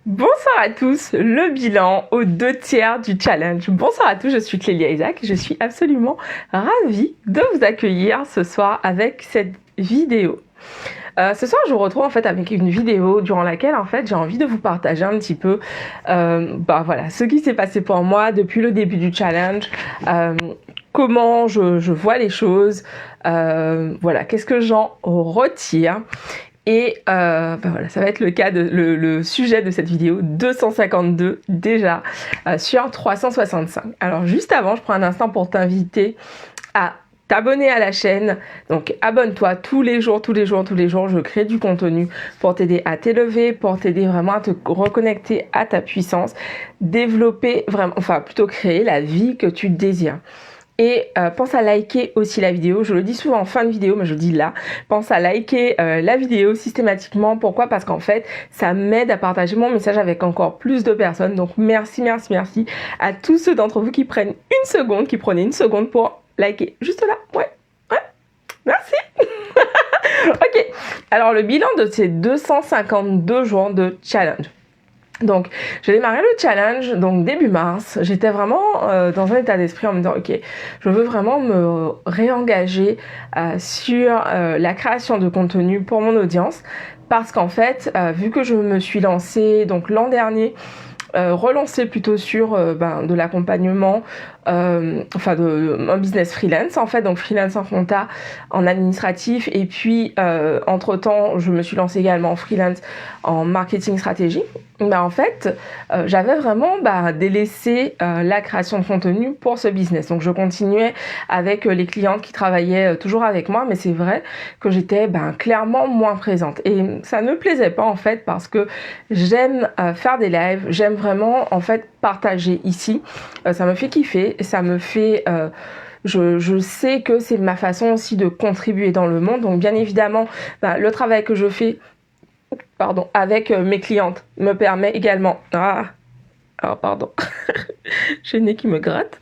Bonsoir à tous, le bilan aux 2 tiers du challenge. Bonsoir à tous, je suis Clélia Isaac, je suis absolument ravie de vous accueillir ce soir avec cette vidéo. Ce soir, je vous retrouve en fait avec une vidéo durant laquelle en fait j'ai envie de vous partager un petit peu ce qui s'est passé pour moi depuis le début du challenge, comment je vois les choses, qu'est-ce que j'en retire. Et ça va être le sujet de cette vidéo 252 déjà sur 365. Alors juste avant, je prends un instant pour t'inviter à t'abonner à la chaîne. Donc abonne-toi tous les jours, je crée du contenu pour t'aider à t'élever, pour t'aider vraiment à te reconnecter à ta puissance, créer la vie que tu désires. Et pense à liker aussi la vidéo, je le dis souvent en fin de vidéo, mais je le dis là, pense à liker la vidéo systématiquement. Pourquoi ? Parce qu'en fait, ça m'aide à partager mon message avec encore plus de personnes. Donc merci à tous ceux d'entre vous qui prenez une seconde pour liker. Juste là, ouais, merci. Ok, alors le bilan de ces 252 jours de challenge. Donc, j'ai démarré le challenge, donc début mars. J'étais vraiment dans un état d'esprit en me disant, ok, je veux vraiment me réengager sur la création de contenu pour mon audience. Parce qu'en fait, vu que je me suis lancée donc l'an dernier, relancée plutôt sur de l'accompagnement, un business freelance en fait, donc freelance en compta, en administratif, et puis entre temps je me suis lancée également en freelance en marketing stratégie. En fait j'avais vraiment délaissé la création de contenu pour ce business, donc je continuais avec les clientes qui travaillaient toujours avec moi, mais c'est vrai que j'étais clairement moins présente et ça ne me plaisait pas en fait, parce que j'aime faire des lives, j'aime vraiment en fait partager ici, ça me fait kiffer, ça me fait je sais que c'est ma façon aussi de contribuer dans le monde. Donc bien évidemment le travail que je fais avec mes clientes me permet également j'ai le nez qui me gratte.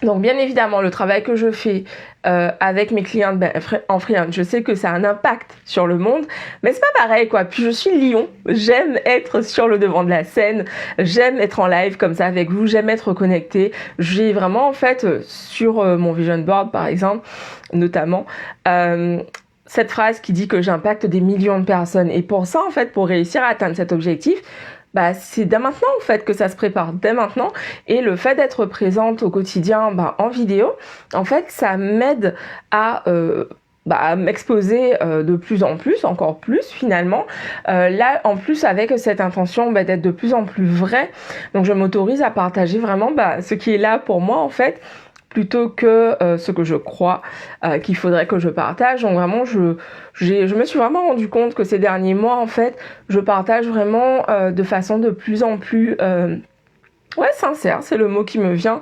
Donc bien évidemment, le travail que je fais avec mes clientes en freelance, je sais que ça a un impact sur le monde, mais c'est pas pareil quoi. Puis je suis lion, j'aime être sur le devant de la scène, j'aime être en live comme ça avec vous, j'aime être connectée. J'ai vraiment en fait sur mon vision board par exemple, notamment cette phrase qui dit que j'impacte des millions de personnes. Et pour ça en fait, pour réussir à atteindre cet objectif, c'est dès maintenant en fait que ça se prépare, dès maintenant. Et le fait d'être présente au quotidien en vidéo, en fait ça m'aide à m'exposer de plus en plus, encore plus finalement. Là en plus avec cette intention d'être de plus en plus vrai, donc je m'autorise à partager vraiment ce qui est là pour moi en fait, plutôt que ce que je crois qu'il faudrait que je partage. Donc vraiment, je me suis vraiment rendu compte que ces derniers mois, en fait, je partage vraiment de façon de plus en plus sincère, c'est le mot qui me vient,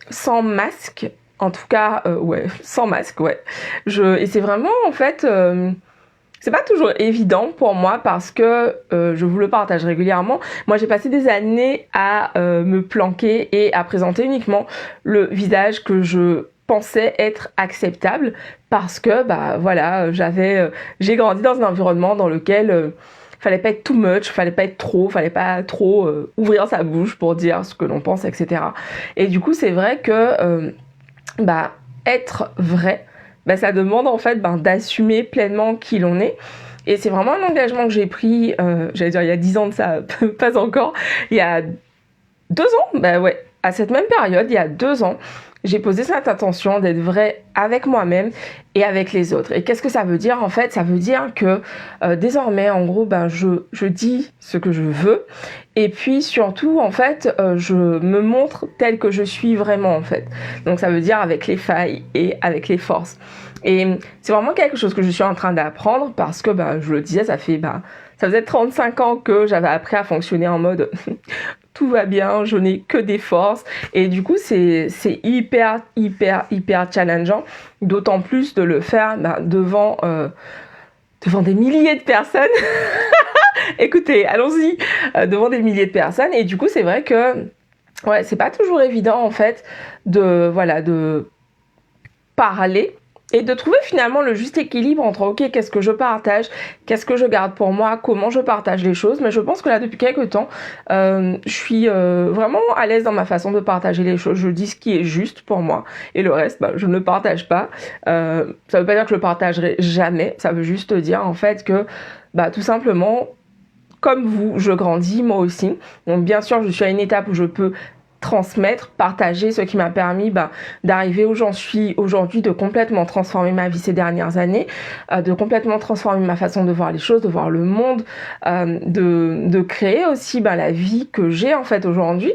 sans masque. En tout cas, sans masque, ouais. Et c'est vraiment, en fait... c'est pas toujours évident pour moi parce que je vous le partage régulièrement. Moi, j'ai passé des années à me planquer et à présenter uniquement le visage que je pensais être acceptable, parce que j'ai grandi dans un environnement dans lequel fallait pas être too much, fallait pas être trop ouvrir sa bouche pour dire ce que l'on pense, etc. Et du coup, c'est vrai que être vrai, ça demande en fait d'assumer pleinement qui l'on est. Et c'est vraiment un engagement que j'ai pris, j'allais dire il y a 10 ans de ça, pas encore, il y a 2 ans, à cette même période, il y a 2 ans, j'ai posé cette intention d'être vraie avec moi-même et avec les autres. Et qu'est-ce que ça veut dire en fait ? Ça veut dire que désormais, en gros, je dis ce que je veux. Et puis surtout, en fait, je me montre telle que je suis vraiment en fait. Donc ça veut dire avec les failles et avec les forces. Et c'est vraiment quelque chose que je suis en train d'apprendre, parce que je le disais, ça faisait 35 ans que j'avais appris à fonctionner en mode tout va bien, je n'ai que des forces. Et du coup, c'est hyper challengeant, d'autant plus de le faire devant des milliers de personnes. Écoutez, allons-y, devant des milliers de personnes. Et du coup, c'est vrai que c'est pas toujours évident en fait de parler Et de trouver finalement le juste équilibre entre ok, qu'est-ce que je partage, qu'est-ce que je garde pour moi, comment je partage les choses. Mais je pense que là, depuis quelques temps, je suis vraiment à l'aise dans ma façon de partager les choses. Je dis ce qui est juste pour moi et le reste, je ne le partage pas. Ça veut pas dire que je le partagerai jamais. Ça veut juste dire en fait que tout simplement, comme vous, je grandis moi aussi. Donc bien sûr, je suis à une étape où je peux transmettre, partager, ce qui m'a permis d'arriver où j'en suis aujourd'hui, de complètement transformer ma vie ces dernières années, de complètement transformer ma façon de voir les choses, de voir le monde, de créer aussi la vie que j'ai en fait aujourd'hui.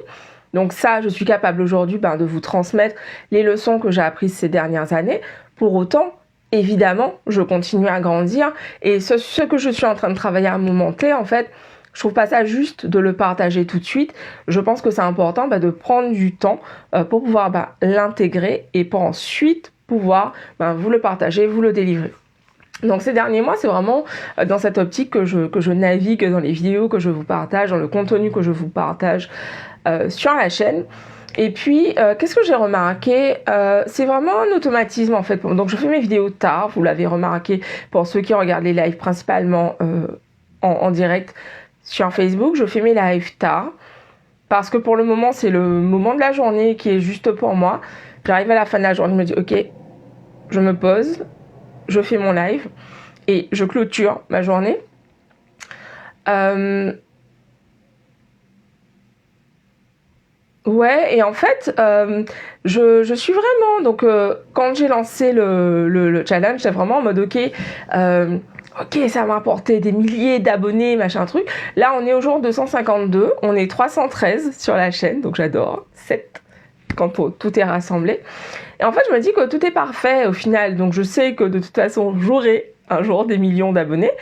Donc ça, je suis capable aujourd'hui de vous transmettre les leçons que j'ai apprises ces dernières années. Pour autant, évidemment, je continue à grandir et ce que je suis en train de travailler à un moment T, en fait, je trouve pas ça juste de le partager tout de suite. Je pense que c'est important de prendre du temps pour pouvoir l'intégrer et pour ensuite pouvoir vous le partager, vous le délivrer. Donc ces derniers mois, c'est vraiment dans cette optique que je navigue dans les vidéos que je vous partage, dans le contenu que je vous partage sur la chaîne. Et puis, qu'est-ce que j'ai remarqué c'est vraiment un automatisme en fait. Donc je fais mes vidéos tard, vous l'avez remarqué pour ceux qui regardent les lives principalement en direct sur Facebook. Je fais mes lives tard parce que pour le moment, c'est le moment de la journée qui est juste pour moi. J'arrive à la fin de la journée, je me dis ok, je me pose, je fais mon live et je clôture ma journée. Ouais, et en fait, je suis vraiment... Donc, quand j'ai lancé le challenge, j'étais vraiment en mode, ok, ça m'a apporté des milliers d'abonnés, machin truc. Là, on est au jour 252, on est 313 sur la chaîne, donc j'adore, 7 quand tout est rassemblé. Et en fait, je me dis que tout est parfait au final, donc je sais que de toute façon, j'aurai un jour des millions d'abonnés.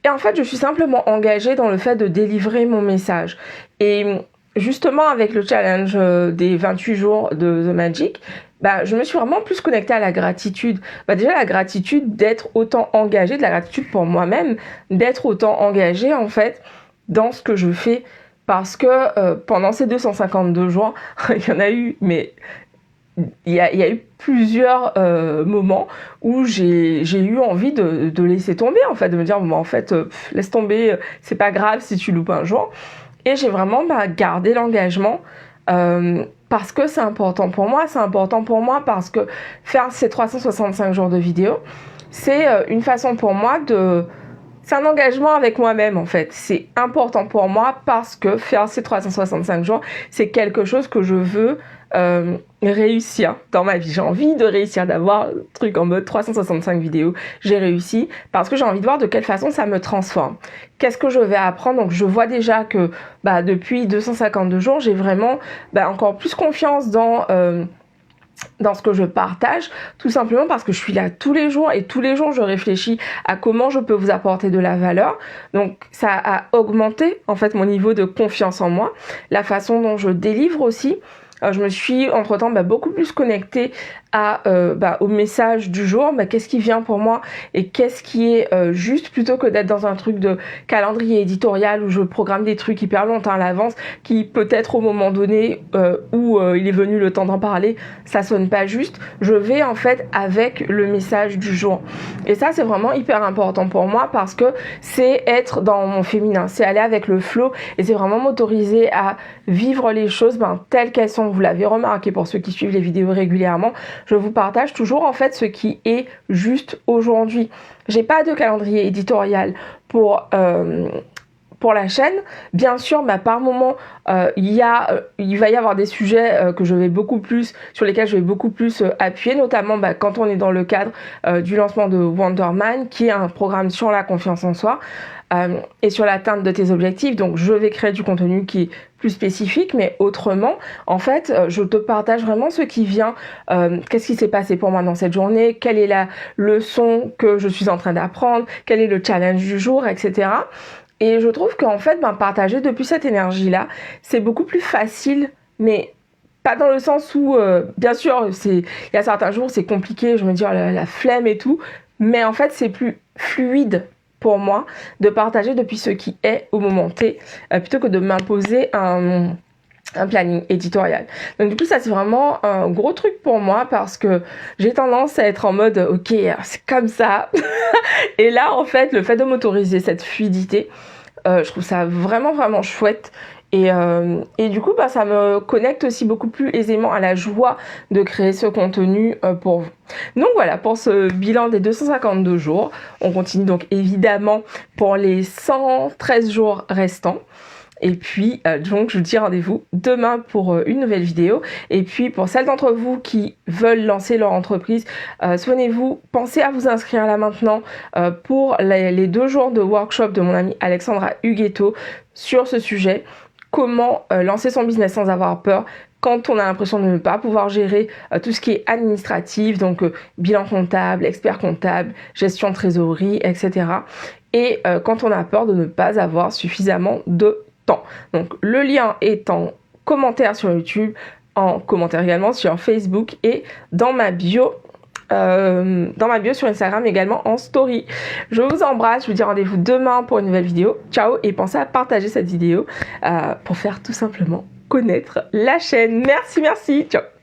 Et en fait, je suis simplement engagée dans le fait de délivrer mon message. Et justement, avec le challenge des 28 jours de The Magic, je me suis vraiment plus connectée à la gratitude. Déjà, la gratitude d'être autant engagée, de la gratitude pour moi-même, d'être autant engagée, en fait, dans ce que je fais. Parce que pendant ces 252 jours, il y en a eu, mais il y a eu plusieurs moments où j'ai eu envie de laisser tomber, en fait, de me dire, en fait, laisse tomber, c'est pas grave si tu loupes un jour. Et j'ai vraiment gardé l'engagement parce que c'est important pour moi. C'est important pour moi parce que faire ces 365 jours de vidéo, c'est une façon pour moi de... C'est un engagement avec moi-même en fait. C'est important pour moi parce que faire ces 365 jours, c'est quelque chose que je veux réussir dans ma vie. J'ai envie de réussir, d'avoir un truc en mode 365 vidéos. J'ai réussi parce que j'ai envie de voir de quelle façon ça me transforme. Qu'est-ce que je vais apprendre? Donc je vois déjà que depuis 252 jours, j'ai vraiment encore plus confiance dans ce que je partage, tout simplement parce que je suis là tous les jours et tous les jours je réfléchis à comment je peux vous apporter de la valeur. Donc ça a augmenté en fait mon niveau de confiance en moi, la façon dont je délivre aussi. Je me suis entre-temps beaucoup plus connectée au message du jour, qu'est-ce qui vient pour moi et qu'est-ce qui est juste, plutôt que d'être dans un truc de calendrier éditorial où je programme des trucs hyper longtemps à l'avance qui peut-être au moment donné où il est venu le temps d'en parler, ça sonne pas juste. Je vais en fait avec le message du jour. Et ça, c'est vraiment hyper important pour moi parce que c'est être dans mon féminin, c'est aller avec le flow et c'est vraiment m'autoriser à vivre les choses telles qu'elles sont. Vous l'avez remarqué pour ceux qui suivent les vidéos régulièrement, je vous partage toujours en fait ce qui est juste aujourd'hui. J'ai pas de calendrier éditorial pour la chaîne. Bien sûr, par moment, il va y avoir des sujets sur lesquels je vais beaucoup plus appuyer, notamment quand on est dans le cadre du lancement de Wonderman, qui est un programme sur la confiance en soi et sur l'atteinte de tes objectifs. Donc, je vais créer du contenu qui est plus spécifique, mais autrement, en fait, je te partage vraiment ce qui vient, qu'est-ce qui s'est passé pour moi dans cette journée, quelle est la leçon que je suis en train d'apprendre, quel est le challenge du jour, etc. Et je trouve qu'en fait, partager depuis cette énergie-là, c'est beaucoup plus facile, mais pas dans le sens où, bien sûr, il y a certains jours, c'est compliqué, je me dis, la flemme et tout, mais en fait, c'est plus fluide pour moi de partager depuis ce qui est au moment T, plutôt que de m'imposer un un planning éditorial. Donc du coup ça c'est vraiment un gros truc pour moi parce que j'ai tendance à être en mode ok c'est comme ça et là en fait le fait de m'autoriser cette fluidité, je trouve ça vraiment vraiment chouette. Et du coup, bah, ça me connecte aussi beaucoup plus aisément à la joie de créer ce contenu pour vous. Donc voilà, pour ce bilan des 252 jours. On continue donc évidemment pour les 113 jours restants. Et puis, donc, je vous dis rendez-vous demain pour une nouvelle vidéo. Et puis, pour celles d'entre vous qui veulent lancer leur entreprise, souvenez-vous, pensez à vous inscrire là maintenant pour les 2 jours de workshop de mon amie Alexandra Huguetto sur ce sujet. Comment lancer son business sans avoir peur quand on a l'impression de ne pas pouvoir gérer tout ce qui est administratif, donc bilan comptable, expert comptable, gestion de trésorerie, etc. Et quand on a peur de ne pas avoir suffisamment de temps. Donc le lien est en commentaire sur YouTube, en commentaire également sur Facebook et dans ma bio sur Instagram également en story. Je vous embrasse, je vous dis rendez-vous demain pour une nouvelle vidéo. Ciao et pensez à partager cette vidéo pour faire tout simplement connaître la chaîne. Merci, ciao.